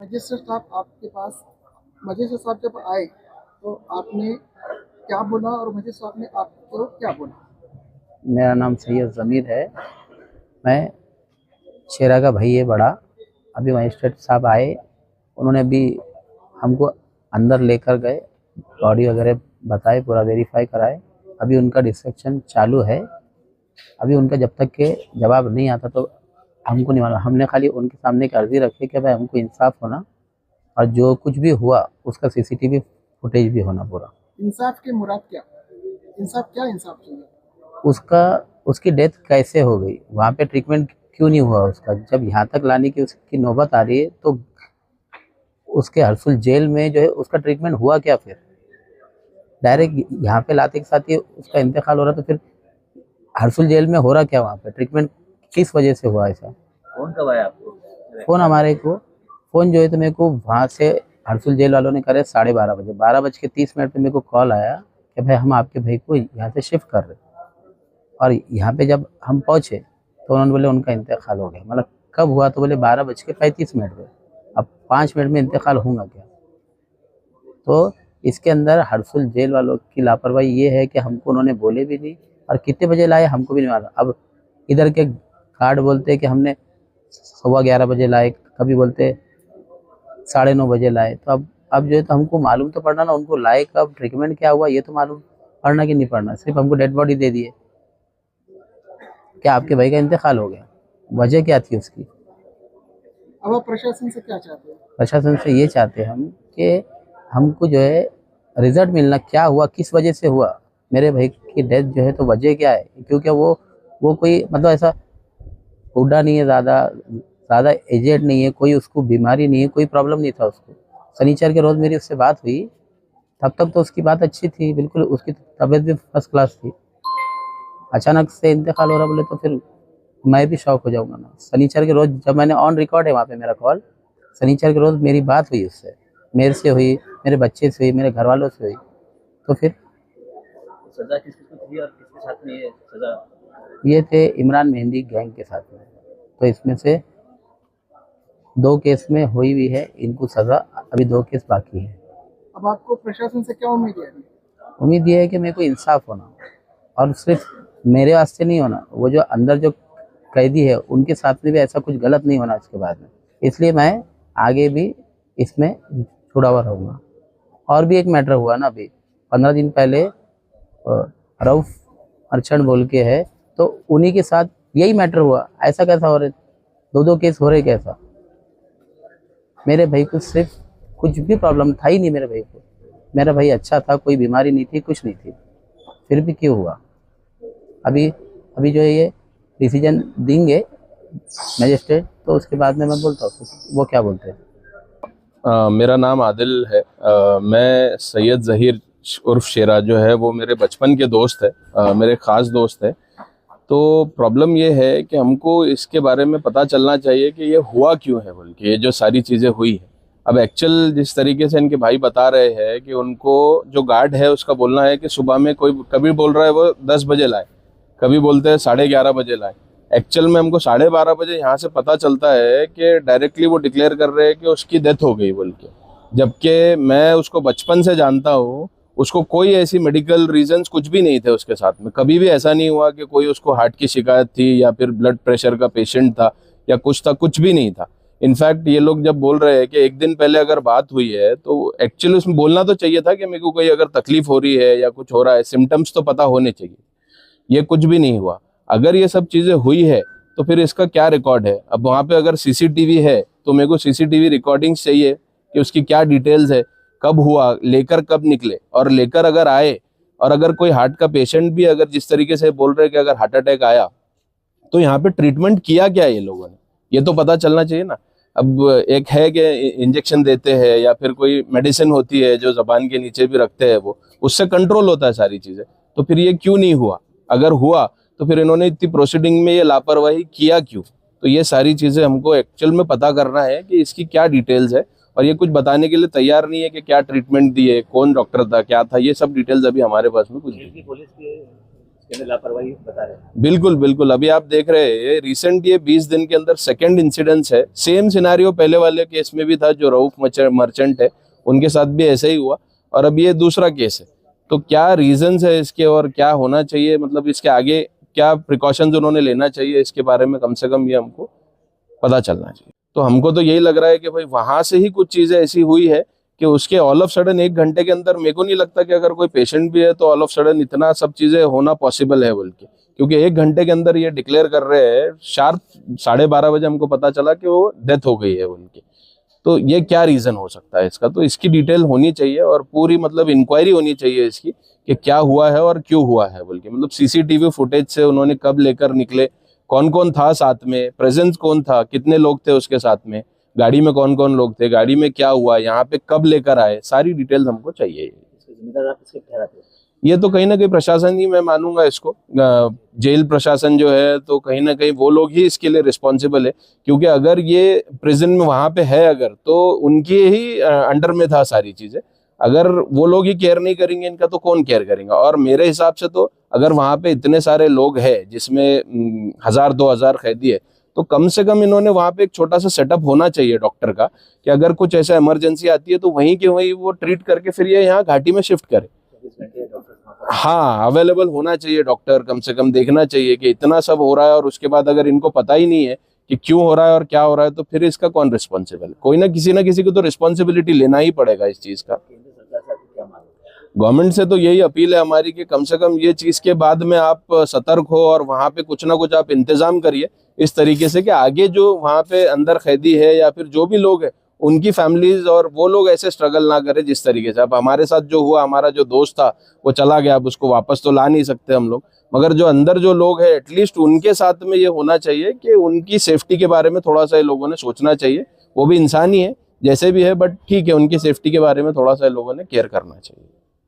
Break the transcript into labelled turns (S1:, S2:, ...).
S1: Magistrate साहब आपके पास, magistrate साहब जब आए तो आपने क्या बोला और मजिस्ट्रेट साहब ने आपको क्या बोला?
S2: मेरा नाम सैयद ज़मीर है। मैं शेरा का भाई है बड़ा। अभी मजिस्ट्रेट साहब आए, उन्होंने भी हमको अंदर लेकर गए, बॉडी वगैरह बताए, पूरा वेरीफाई कराए। अभी उनका डिस्कशन चालू है। अभी उनका जब तक के जवाब नहीं आता तो हमको नहीं मालूम। हमने खाली उनके सामने एक अर्जी रखी कि भाई हमको इंसाफ होना, और जो कुछ भी हुआ उसका सीसीटीवी फुटेज भी होना पूरा।
S1: इंसाफ के मुराद क्या? इंसाफ क्या इंसाफ चाहिए?
S2: उसका उसकी डेथ कैसे हो गई, वहाँ पे ट्रीटमेंट क्यों नहीं हुआ उसका, जब यहाँ तक लाने की उसकी नौबत आ रही है तो उसके हरसुल जेल में जो है उसका ट्रीटमेंट हुआ क्या? फिर डायरेक्ट यहाँ पे लाते के साथ ही उसका इंतकाल हो रहा, तो फिर हरसुल जेल में हो रहा क्या? वहाँ पे ट्रीटमेंट किस वजह से हुआ ऐसा?
S3: फोन कब आया आपको?
S2: फ़ोन हमारे को, फ़ोन जो है तो मेरे को वहाँ से हरसुल जेल वालों ने करे 12:30 बजे, 12:30 पे मेरे को कॉल आया कि भाई हम आपके भाई को यहाँ से शिफ्ट कर रहे हैं। और यहाँ पे जब हम पहुँचे तो उन्होंने बोले उनका इंतकाल हो गया। मतलब कब हुआ? तो बोले 12:35 पे। अब 5 मिनट में इंतकाल होगा क्या? तो इसके अंदर हरसुल जेल वालों की लापरवाही ये है कि हमको उन्होंने बोले भी नहीं, और कितने बजे लाए हमको भी नहीं मालूम। अब इधर के गार्ड बोलते हैं कि हमने 11:15 बजे लाए, कभी बोलते 9:30 बजे लाए। तो अब जो है तो हमको मालूम तो पड़ना ना, उनको लाए कब, ट्रीटमेंट क्या हुआ, ये तो मालूम पड़ना कि नहीं पड़ना। सिर्फ हमको डेड बॉडी दे दिए, क्या आपके भाई का इंतकाल हो गया, वजह क्या थी उसकी?
S1: अब आप प्रशासन से क्या चाहते हैं?
S2: प्रशासन से ये चाहते हैं हम कि हमको जो है रिजल्ट मिलना, क्या हुआ, किस वजह से हुआ मेरे भाई की डेथ जो है, तो वजह क्या है? क्योंकि वो कोई मतलब ऐसा बूढ़ा नहीं है, ज़्यादा ज़्यादा एजेड नहीं है, कोई उसको बीमारी नहीं है, कोई प्रॉब्लम नहीं था उसको। शनिचर के रोज़ मेरी उससे बात हुई, तब तक तो उसकी बात अच्छी थी, बिल्कुल उसकी तबीयत भी फर्स्ट क्लास थी। अचानक से इंतकाल हो रहा बोले तो फिर मैं भी शौक हो जाऊंगा ना। शनिचर के रोज़ जब मैंने ऑन रिकॉर्ड है वहाँ पे मेरा कॉल, शनिचर के रोज़ मेरी बात हुई उससे, मेरे से हुई, मेरे बच्चे से हुई, मेरे घर वालों से हुई। तो फिर
S3: सजा किस किस को थी और किसके साथ में ये सजा?
S2: ये थे इमरान मेहंदी गैंग के साथ में। तो इसमें से 2 केस में हुई हुई है इनको सज़ा, अभी 2 केस बाकी है।
S1: अब आपको प्रशासन से क्या उम्मीद है?
S2: उम्मीद ये है कि मेरे को इंसाफ होना, और सिर्फ मेरे वास्ते नहीं होना, वो जो अंदर जो कैदी है उनके साथ में भी ऐसा कुछ गलत नहीं होना इसके बाद में। इसलिए मैं आगे भी इसमें छुड़ावा रहूँगा। और भी एक मैटर हुआ ना, अभी 15 दिन पहले रऊफ अर्चन बोल के है, तो उन्हीं के साथ यही मैटर हुआ। ऐसा कैसा हो रहे, 2-2 केस हो रहे कैसा? मेरे भाई को सिर्फ कुछ भी प्रॉब्लम था ही नहीं, मेरे भाई को, मेरा भाई अच्छा था, कोई बीमारी नहीं थी, कुछ नहीं थी, फिर भी क्यों हुआ? अभी अभी जो है ये डिसीजन देंगे मजिस्ट्रेट, तो उसके बाद में मैं बोलता हूँ वो क्या बोलते हैं।
S4: मेरा नाम आदिल है। मैं सैयद ज़हीर उर्फ शेरा जो है वो मेरे बचपन के दोस्त है, मेरे ख़ास दोस्त है। तो प्रॉब्लम ये है कि हमको इसके बारे में पता चलना चाहिए कि ये हुआ क्यों है, बोल के ये जो सारी चीज़ें हुई है। अब एक्चुअल जिस तरीके से इनके भाई बता रहे हैं कि उनको जो गार्ड है उसका बोलना है कि सुबह में कोई कभी बोल रहा है वो 10 बजे लाए, कभी बोलते हैं 11:30 बजे लाए। एक्चुअल में हमको 12:30 बजे यहाँ से पता चलता है कि डायरेक्टली वो डिक्लेयर कर रहे हैं कि उसकी डेथ हो गई बोल के, जबकि मैं उसको बचपन से जानता हूँ। उसको कोई ऐसी मेडिकल रीजंस कुछ भी नहीं थे उसके साथ में, कभी भी ऐसा नहीं हुआ कि कोई उसको हार्ट की शिकायत थी या फिर ब्लड प्रेशर का पेशेंट था या कुछ था, कुछ भी नहीं था। इनफैक्ट ये लोग जब बोल रहे हैं कि एक दिन पहले अगर बात हुई है तो एक्चुअली उसमें बोलना तो चाहिए था कि मेरे को कोई अगर तकलीफ हो रही है या कुछ हो रहा है, सिम्टम्स तो पता होने चाहिए। ये कुछ भी नहीं हुआ। अगर ये सब चीजें हुई है तो फिर इसका क्या रिकॉर्ड है? अब वहां पे अगर सीसीटीवी है तो मेरे को सीसीटीवी रिकॉर्डिंग्स चाहिए कि उसकी क्या डिटेल्स है, कब हुआ, लेकर कब निकले, और लेकर अगर आए, और अगर कोई हार्ट का पेशेंट भी अगर जिस तरीके से बोल रहे कि अगर हार्ट अटैक आया तो यहाँ पे ट्रीटमेंट किया क्या ये लोगों ने, ये तो पता चलना चाहिए ना। अब एक है कि इंजेक्शन देते हैं या फिर कोई मेडिसिन होती है जो जबान के नीचे भी रखते हैं, वो उससे कंट्रोल होता है सारी चीजें। तो फिर ये क्यों नहीं हुआ? अगर हुआ तो फिर इन्होंने इतनी प्रोसीडिंग में ये लापरवाही किया क्यों? तो ये सारी चीजें हमको एक्चुअल में पता करना है कि इसकी क्या डिटेल्स है। और ये कुछ बताने के लिए तैयार नहीं है कि क्या ट्रीटमेंट दिए, कौन डॉक्टर था, क्या था, ये सब डिटेल्स अभी हमारे पास में कुछ नहीं।
S3: पुलिस के इसके अंदर लापरवाही बता रहे हैं।
S4: बिल्कुल बिल्कुल, अभी आप देख रहे हैं रिसेंट ये 20 दिन के अंदर सेकंड इंसिडेंस है। सेम सिनारियो पहले वाले केस में भी था, जो रऊफ मर्चेंट है उनके साथ भी ऐसा ही हुआ, और अब ये दूसरा केस है। तो क्या रीजंस है इसके और क्या होना चाहिए, मतलब इसके आगे क्या प्रिकॉशंस उन्होंने लेना चाहिए, इसके बारे में कम से कम ये हमको पता चलना चाहिए। तो हमको तो यही लग रहा है कि भाई वहां से ही कुछ चीजें ऐसी हुई है कि उसके ऑल ऑफ सडन 1 घंटे के अंदर, मेरे को नहीं लगता कि अगर कोई पेशेंट भी है तो ऑल ऑफ सडन इतना सब चीजें होना पॉसिबल है बोल के, क्योंकि 1 घंटे के अंदर ये डिक्लेयर कर रहे हैं। शार्प 12:30 बजे हमको पता चला कि वो डेथ हो गई है उनकी। तो ये क्या रीजन हो सकता है इसका, तो इसकी डिटेल होनी चाहिए और पूरी मतलब इंक्वायरी होनी चाहिए इसकी कि क्या हुआ है और क्यों हुआ है बोल के। मतलब सीसीटीवी फुटेज से उन्होंने कब लेकर निकले, कौन कौन था साथ में, प्रेजेंस कौन था, कितने लोग थे उसके साथ में, गाड़ी में कौन कौन लोग थे, गाड़ी में क्या हुआ, यहाँ पे कब लेकर आए, सारी डिटेल्स हमको चाहिए।
S3: इसके जिम्मेदार आप किसके ठहराते हैं?
S4: ये तो कहीं ना कहीं प्रशासन ही मैं मानूंगा इसको, जेल प्रशासन जो है, तो कहीं ना कहीं वो लोग ही इसके लिए रिस्पॉन्सिबल है। क्योंकि अगर ये प्रिजन में वहां पे है अगर, तो उनके ही अंडर में था सारी चीजें। अगर वो लोग ही केयर नहीं करेंगे इनका, तो कौन केयर करेगा। और मेरे हिसाब से तो अगर वहां पे इतने सारे लोग हैं जिसमें 1000-2000 कैदी है, तो कम से कम इन्होंने वहां पे एक छोटा सा सेटअप होना चाहिए डॉक्टर का, कि अगर कुछ ऐसा इमरजेंसी आती है तो वहीं के वहीं वो ट्रीट करके फिर ये यहाँ घाटी में शिफ्ट करे।
S3: 24 घंटे डॉक्टर्स वहाँ पर
S4: हाँ, अवेलेबल होना चाहिए डॉक्टर, कम से कम देखना चाहिए कि इतना सब हो रहा है और उसके बाद अगर इनको पता ही नहीं है कि क्यों हो रहा है और क्या हो रहा है, तो फिर इसका कौन रिस्पॉन्सिबल है। कोई ना किसी को तो रिस्पॉन्सिबिलिटी लेना ही पड़ेगा इस चीज का।
S3: केंद्र सरकार से आपकी क्या मांग है?
S4: गवर्नमेंट से तो यही अपील है हमारी कि कम से कम ये चीज के बाद में आप सतर्क हो और वहां पे कुछ ना कुछ आप इंतजाम करिए इस तरीके से कि आगे जो वहां पे अंदर कैदी है या फिर जो भी लोग है उनकी फैमिलीज और वो लोग ऐसे स्ट्रगल ना करें जिस तरीके से। अब हमारे साथ जो हुआ, हमारा जो दोस्त था वो चला गया, अब उसको वापस तो ला नहीं सकते हम लोग, मगर जो अंदर जो लोग हैं एटलीस्ट उनके साथ में ये होना चाहिए कि उनकी सेफ्टी के बारे में थोड़ा सा लोगों ने सोचना चाहिए। वो भी इंसान ही है जैसे भी है, बट ठीक है, उनकी सेफ्टी के बारे में थोड़ा सा लोगों ने केयर करना चाहिए।